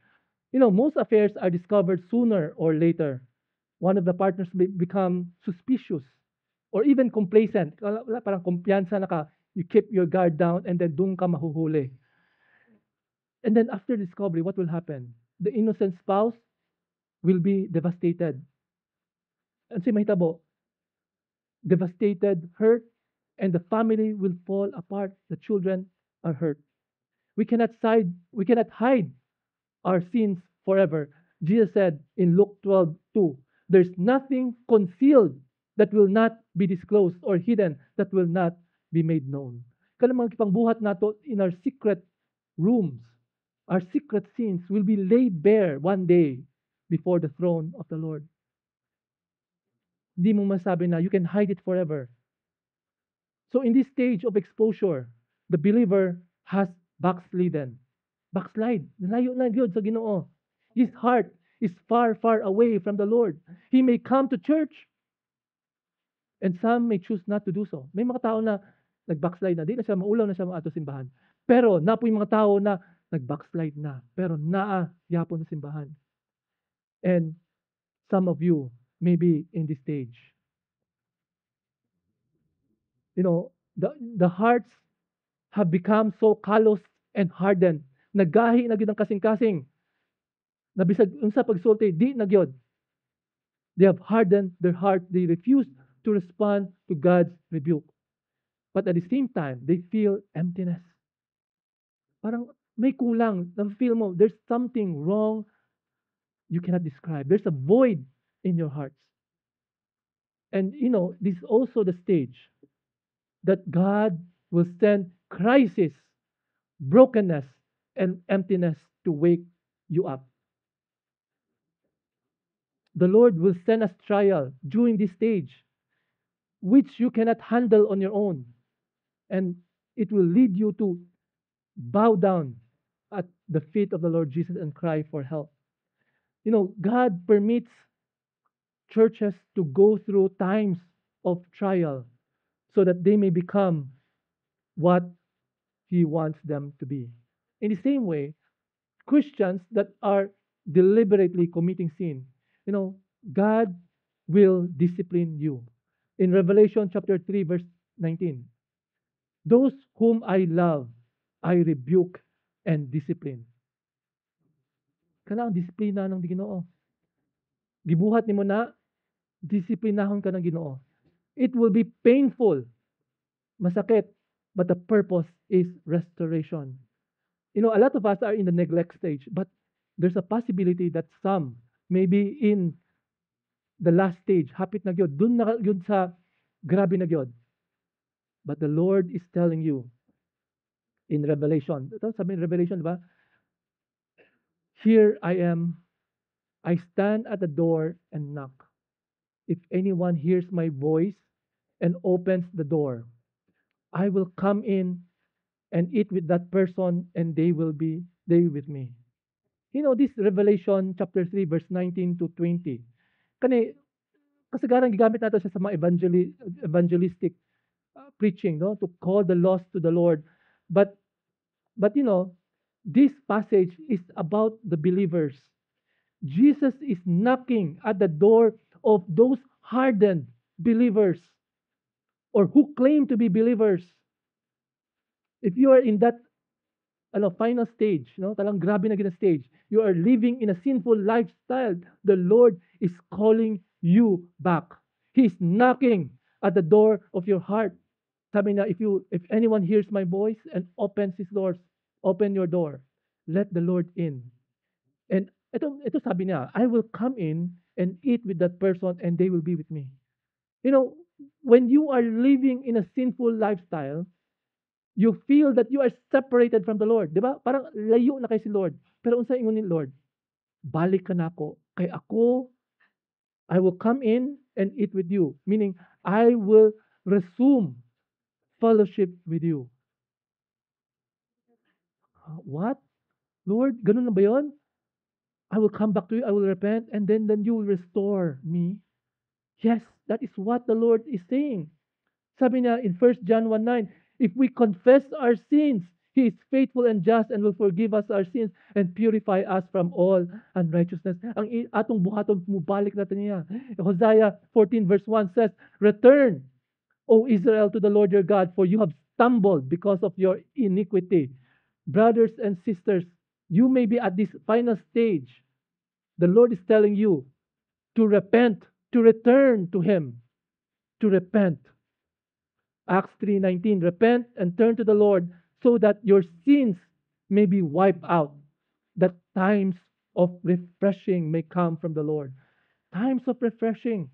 You know, most affairs are discovered sooner or later. One of the partners become suspicious or even complacent. Parang kumpiyansa na ka, you keep your guard down and then doon ka mahuhuli. And then after discovery, what will happen? The innocent spouse will be devastated. And si mahitabo, devastated, hurt, and the family will fall apart. The children are hurt. We cannot hide our sins forever. Jesus said in Luke 12:2, there's nothing concealed that will not be disclosed or hidden that will not be made known. Kanang mga kipangbuhat nato in our secret rooms, our secret sins will be laid bare one day before the throne of the Lord. Hindi mo masabi na you can hide it forever. So in this stage of exposure, the believer has backslidden. Backslide. Nalayo na yun sa Ginoo. His heart is far, far away from the Lord. He may come to church, and some may choose not to do so. May mga tao na nag-backslide na, di na siya maulaw na siya maato simbahan. Pero napoy mga tao na nag-backslide na, pero naa yapon sa simbahan. And some of you may be in this stage. You know, the hearts have become so callous and hardened. Nagahi na gyud ang kasing-kasing. Nabisag unsa pagsulti, di na gyud. They have hardened their heart. They refuse to respond to God's rebuke. But at the same time, they feel emptiness. Parang may kulang. Na-feel mo, there's something wrong you cannot describe. There's a void in your hearts. And you know, this is also the stage that God will send crisis, brokenness, and emptiness to wake you up. The Lord will send us trial during this stage, which you cannot handle on your own. And it will lead you to bow down at the feet of the Lord Jesus and cry for help. You know, God permits churches to go through times of trial so that they may become what He wants them to be. In the same way, Christians that are deliberately committing sin, you know, God will discipline you. In Revelation chapter 3, verse 19, those whom I love, I rebuke and discipline. Kanang disiplina ng Ginoo. Gibuhat nimo na, disiplinahon ka ng Ginoo. It will be painful, masakit, but the purpose is restoration. You know, a lot of us are in the neglect stage, but there's a possibility that some may be in the last stage, hapit na gyud, dun na gyud sa grabe na gyud. But the Lord is telling you in Revelation, ito sabi in Revelation, diba? Here I am, I stand at the door and knock. If anyone hears my voice and opens the door, I will come in and eat with that person and they with me. You know, this Revelation chapter 3 verse 19 to 20. Kani kasagaran gigamit nato siya sa mga evangelistic preaching, no, to call the lost to the Lord. But you know, this passage is about the believers. Jesus is knocking at the door of those hardened believers or who claim to be believers. If you are in that final stage, no, talang grabe na gina stage, you are living in a sinful lifestyle, the Lord is calling you back. He's knocking at the door of your heart. Sabi na, if anyone hears my voice and opens his doors, open your door. let the Lord in. And ito sabi niya, I will come in and eat with that person and they will be with me. You know, when you are living in a sinful lifestyle, you feel that you are separated from the Lord. Di ba? Parang layo na kay si Lord. Pero unsa ingon ni Lord? Balik ka na ako. Kay ako, I will come in and eat with you. Meaning, I will resume fellowship with you. What? Lord, ganun na ba yun? I will come back to you, I will repent, and then you will restore me. Yes, that is what the Lord is saying. Sabi niya in 1 John 1:9, if we confess our sins, He is faithful and just and will forgive us our sins and purify us from all unrighteousness. Ang atong buhaton, mubalik natin niya. Hosea 14 verse 1 says, return, O Israel, to the Lord your God, for you have stumbled because of your iniquity. Brothers and sisters, you may be at this final stage. The Lord is telling you to repent, to return to Him, to repent. Acts 3:19, repent and turn to the Lord so that your sins may be wiped out, that times of refreshing may come from the Lord. Times of refreshing.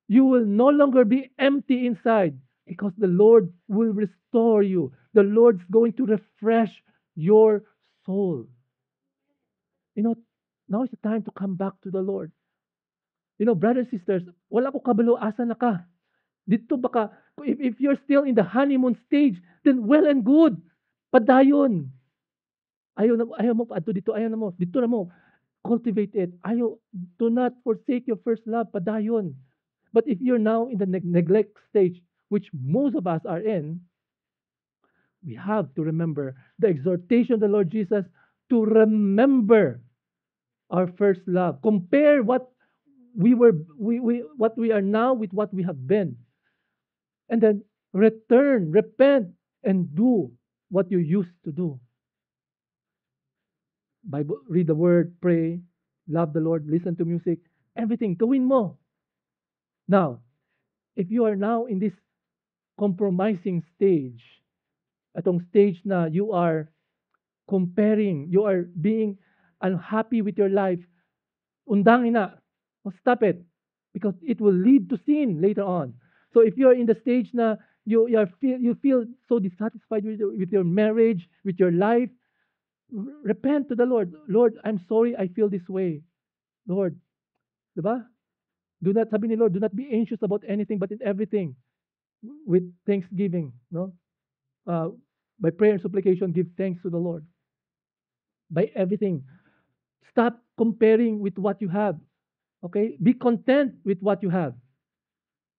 You will no longer be empty inside because the Lord will restore you. The Lord's going to refresh your soul. You know, now is the time to come back to the Lord. You know, brothers and sisters, wala ko kabalo, asa na ka? Dito baka, if you're still in the honeymoon stage, then well and good. Padayon. Ayaw mo, ato dito, ayaw na mo. Dito na mo. Cultivate it. Ayaw, do not forsake your first love. Padayon. But if you're now in the neglect stage, which most of us are in, we have to remember the exhortation of the Lord Jesus to remember our first love. Compare what what we are now with what we have been. And then return, repent, and do what you used to do. Bible, read the word, pray, love the Lord, listen to music, everything, gawin mo. Now, if you are now in this compromising stage, atong stage na you are comparing, you are being unhappy with your life, undangin na. Stop it. Because it will lead to sin later on. So if you are in the stage na you feel so dissatisfied with your marriage, with your life, repent to the Lord. Lord, I'm sorry I feel this way. Lord, diba? Do not, sabi ni Lord, do not be anxious about anything but in everything with thanksgiving, no? By prayer and supplication, give thanks to the Lord. By everything. Stop comparing with what you have. Okay? Be content with what you have.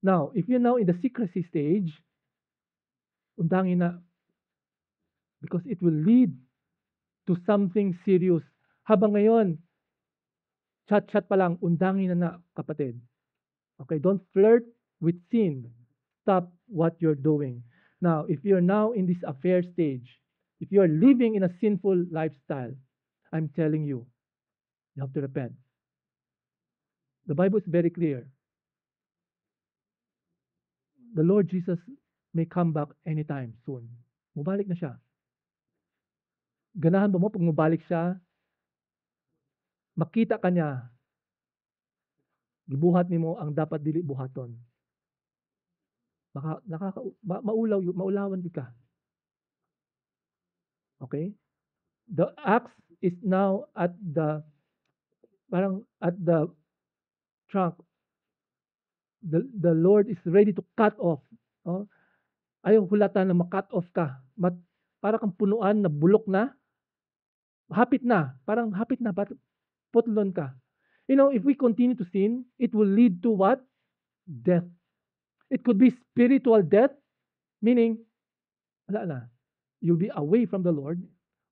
Now, if you're now in the secrecy stage, undangin na. Because it will lead to something serious. Habang ngayon, chat-chat pa lang, undangin na kapatid. Okay? Don't flirt with sin. Stop what you're doing. Now, if you're now in this affair stage, if you're living in a sinful lifestyle, I'm telling you, you have to repent. The Bible is very clear. The Lord Jesus may come back anytime soon. Mubalik na siya. Ganahan ba mo pag mubalik siya, makita ka niya, gibuhat nimo ang dapat dili buhaton. Maulawan ka. Okay? The axe is now at the trunk. The Lord is ready to cut off. Oh, ayaw hulatan na ma-cut off ka. Para kang punuan na bulok na. Hapit na. Parang hapit na. Putlon ka. You know, if we continue to sin, it will lead to what? Death. It could be spiritual death, meaning, wala na. You'll be away from the Lord.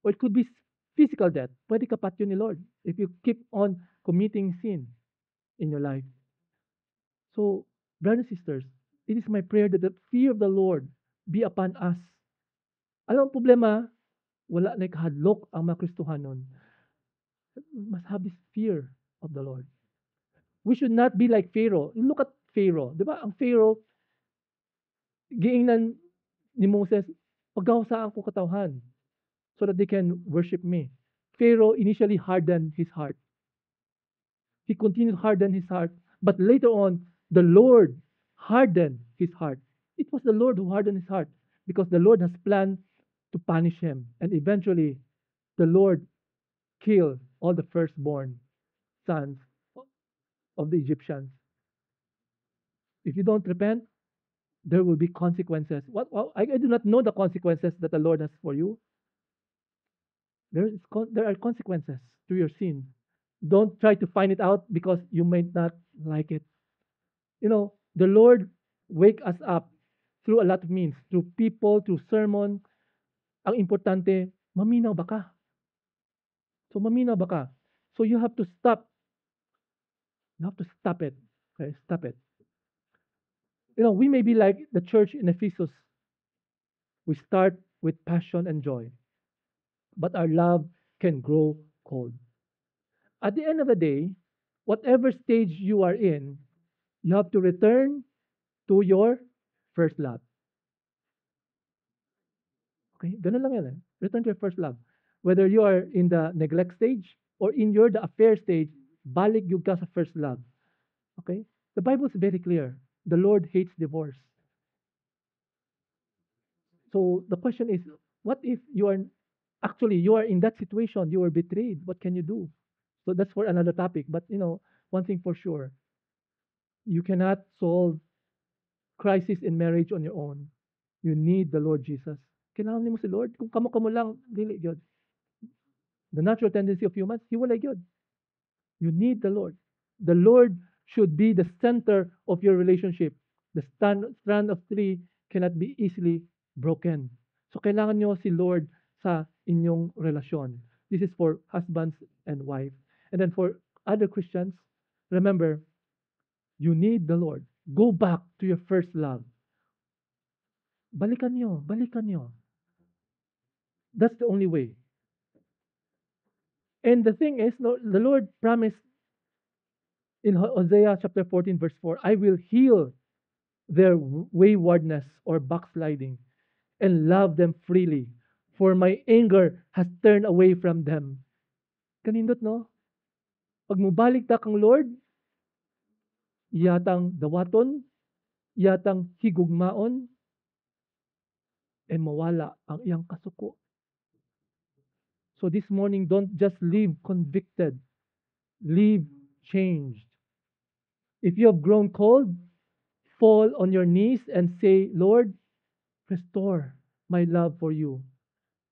Or it could be physical death. Pwede ka patyo ni Lord if you keep on committing sin in your life. So, brothers and sisters, it is my prayer that the fear of the Lord be upon us. Alam ang problema, wala na ikahadlok ang mga Kristohanon. We must have this fear of the Lord. We should not be like Pharaoh. Look at Pharaoh. Di ba? Ang Pharaoh, giingnan ni Moses, pagkawsaan ko katawhan so that they can worship me. Pharaoh initially hardened his heart. He continued to harden his heart, but later on, the Lord hardened his heart. It was the Lord who hardened his heart because the Lord has planned to punish him. And eventually, the Lord killed all the firstborn sons of the Egyptians. If you don't repent, there will be consequences. I do not know the consequences that the Lord has for you. There are consequences to your sin. Don't try to find it out because you might not like it. The Lord wake us up through a lot of means, through people, through sermon. Ang importante, maminaw ba ka? So maminaw ba ka? So you have to stop. You have to stop it. Okay, stop it. We may be like the church in Ephesus. We start with passion and joy, but our love can grow cold. At the end of the day, whatever stage you are in, you have to return to your first love. Okay? Ganun lang yan eh. Return to your first love. Whether you are in the neglect stage or in the affair stage, balik yung ka sa first love. Okay? The Bible is very clear. The Lord hates divorce. So the question is, what if you are in that situation, you were betrayed, what can you do? So that's for another topic. But one thing for sure, you cannot solve crisis in marriage on your own. You need the Lord Jesus. Kailangan mo si Lord. Kung kamo-kamo lang, dili gyud. The natural tendency of humans, hiwalay gyud. You need the Lord. The Lord should be the center of your relationship. The strand of tree cannot be easily broken. So kailangan nyo si Lord sa inyong relasyon. This is for husbands and wife. And then for other Christians, remember, you need the Lord. Go back to your first love. Balikan nyo, balikan nyo. That's the only way. And the thing is, the Lord promised in Hosea chapter 14, verse 4, I will heal their waywardness or backsliding and love them freely, for my anger has turned away from them. Kanindot, no? Pag mubalik ta kang Lord, yatang dawaton, yatang higugmaon, e mawala ang iyang kasuko. So this morning, don't just live convicted, live changed. If you have grown cold, fall on your knees and say, Lord, restore my love for you.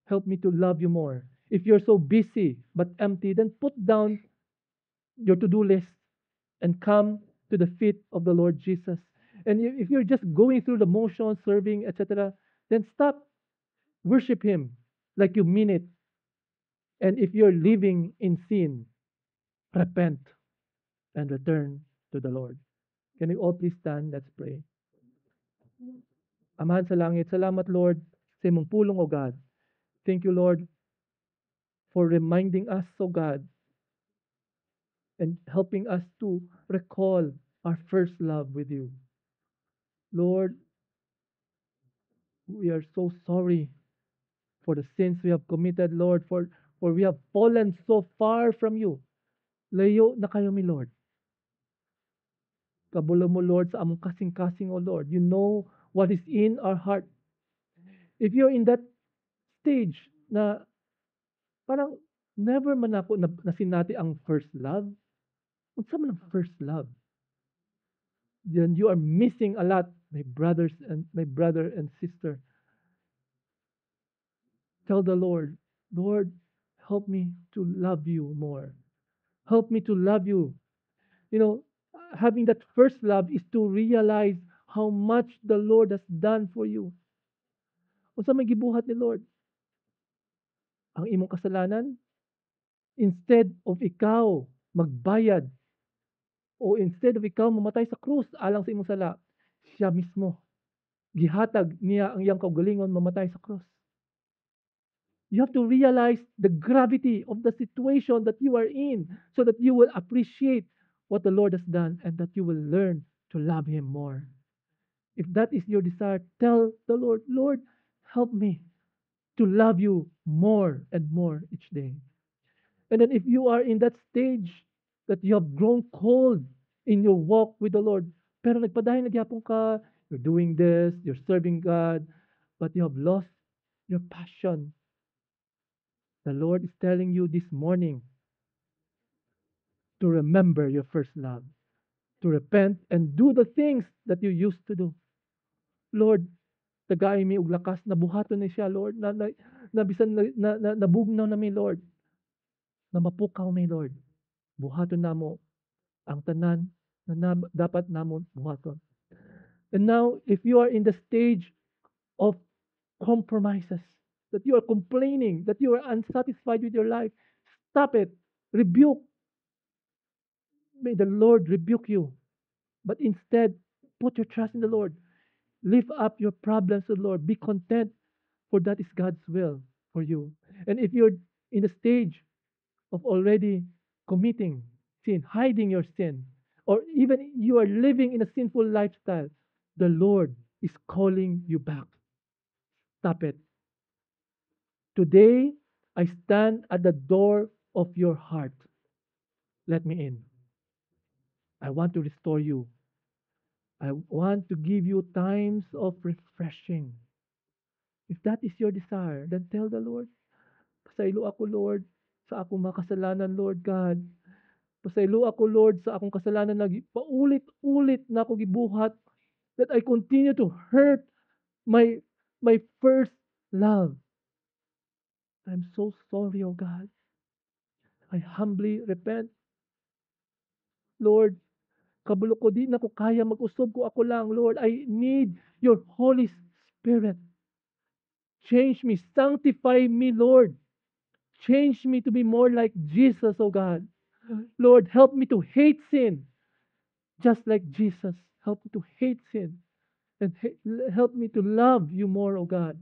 Help me to love you more. If you're so busy but empty, then put down your to-do list and come to the feet of the Lord Jesus. And if you're just going through the motions, serving, etc., then stop. Worship Him like you mean it. And if you're living in sin, repent and return to the Lord. Can we all please stand? Let's pray. Amahan sa langit, salamat Lord sa imong pulong o God. Thank you Lord for reminding us, O God, and helping us to recall our first love with you. Lord, we are so sorry for the sins we have committed, Lord, for we have fallen so far from you. Layo na kayo mi, Lord. Kabulo mo, Lord, sa among kasing-kasing, O Lord. You know what is in our heart. If you're in that stage na parang never man ako nasinati ang first love, unsa man ang first love? Then you are missing a lot, my brother and sister. Tell the Lord, Lord, help me to love you more. Help me to love you. You know, having that first love is to realize how much the Lord has done for you. Unsa may gibuhat ni Lord? Ang imong kasalanan, instead of ikaw magbayad o instead of ikaw mamatay sa krus alang sa imong sala, siya mismo gihatag niya ang iyang kaugalingon mamatay sa krus. You have to realize the gravity of the situation that you are in so that you will appreciate what the Lord has done and that you will learn to love Him more. If that is your desire, tell the Lord, Lord, help me to love you more and more each day. And then if you are in that stage that you have grown cold in your walk with the Lord, pero nagpadayon nagyapon ka, you're doing this, you're serving God, but you have lost your passion. The Lord is telling you this morning to remember your first love, to repent and do the things that you used to do. Lord, tagay mi og lakas, nabuhaton ni siya, Lord, na bisan nabugnaw na mi, Lord, na mapukaw mi, Lord. Buhaton namo ang tanan dapat namon buhaton. And now, if you are in the stage of compromises, that you are complaining, that you are unsatisfied with your life, stop it. Rebuke. May the Lord rebuke you. But instead, put your trust in the Lord. Lift up your problems to the Lord. Be content, for that is God's will for you. And if you're in the stage of already committing sin, hiding your sin, or even you are living in a sinful lifestyle, the Lord is calling you back. Stop it. Today, I stand at the door of your heart. Let me in. I want to restore you. I want to give you times of refreshing. If that is your desire, then tell the Lord, pasaylo ako, Lord, sa akong makasalanan, Lord God. Pasaylo ako, Lord, sa akong kasalanan na paulit-ulit na ako gibuhat, that I continue to hurt my my first love. I'm so sorry, oh God. I humbly repent. Lord, kabalo ko di na ko kaya mag-usog ko ako lang, Lord. I need your Holy Spirit. Change me, sanctify me, Lord. Change me to be more like Jesus, oh God. Lord, help me to hate sin, just like Jesus. Help me to hate sin and help me to love you more, oh God.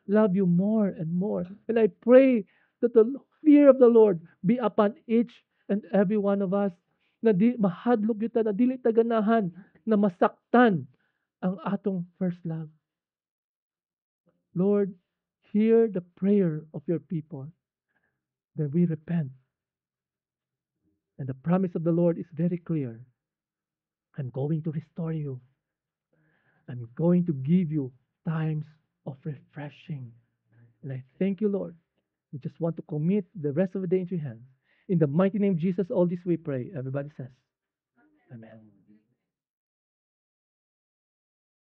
Love you more and more. And I pray that the fear of the Lord be upon each and every one of us, na di mahadlok kita, na dili taganahan na masaktan ang atong first love. Lord, hear the prayer of your people that we repent. And the promise of the Lord is very clear. I'm going to restore you. I'm going to give you times of refreshing. And I thank you, Lord. We just want to commit the rest of the day into your hands. In the mighty name of Jesus, all this we pray. Everybody says, Amen.